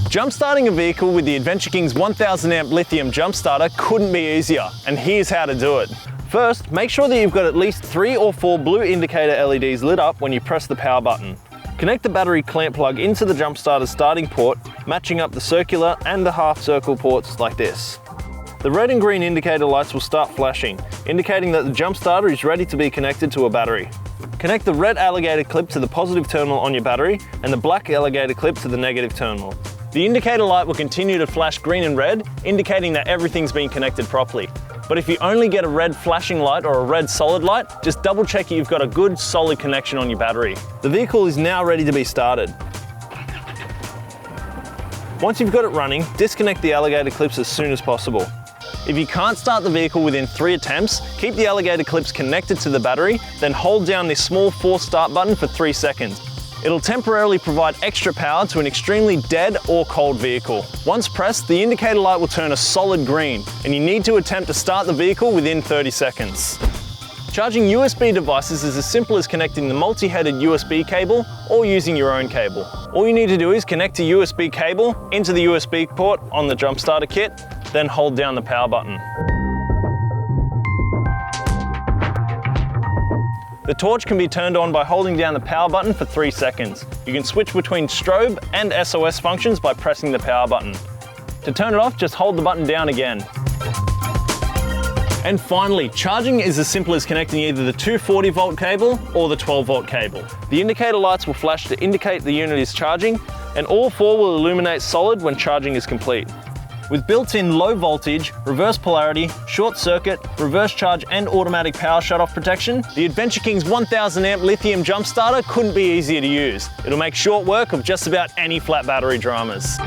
Jump-starting a vehicle with the Adventure King's 1000 amp lithium jump starter couldn't be easier, and here's how to do it. First, make sure that you've got at least 3 or 4 blue indicator LEDs lit up when you press the power button. Connect the battery clamp plug into the jump starter's starting port, matching up the circular and the half circle ports like this. The red and green indicator lights will start flashing, indicating that the jump starter is ready to be connected to a battery. Connect the red alligator clip to the positive terminal on your battery and the black alligator clip to the negative terminal. The indicator light will continue to flash green and red, indicating that everything's been connected properly. But if you only get a red flashing light or a red solid light, just double check you've got a good solid connection on your battery. The vehicle is now ready to be started. Once you've got it running, disconnect the alligator clips as soon as possible. If you can't start the vehicle within 3 attempts, keep the alligator clips connected to the battery, then hold down this small force start button for 3 seconds. It'll temporarily provide extra power to an extremely dead or cold vehicle. Once pressed, the indicator light will turn a solid green, and you need to attempt to start the vehicle within 30 seconds. Charging USB devices is as simple as connecting the multi-headed USB cable or using your own cable. All you need to do is connect a USB cable into the USB port on the jump starter kit, then hold down the power button. The torch can be turned on by holding down the power button for 3 seconds. You can switch between strobe and SOS functions by pressing the power button. To turn it off, just hold the button down again. And finally, charging is as simple as connecting either the 240 volt cable or the 12 volt cable. The indicator lights will flash to indicate the unit is charging, and all 4 will illuminate solid when charging is complete. With built-in low voltage, reverse polarity, short circuit, reverse charge and automatic power shutoff protection, the Adventure King's 1000 amp lithium jump starter couldn't be easier to use. It'll make short work of just about any flat battery dramas.